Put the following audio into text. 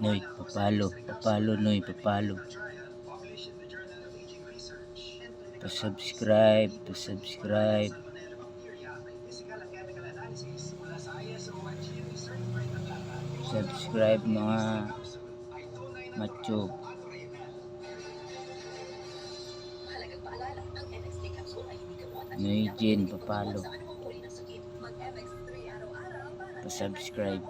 Noy, papalo, papalo, Noy, papalo. Pa-subscribe, pa-subscribe. Subscribe mga macho. Noy Jen, papalo. Pa-subscribe.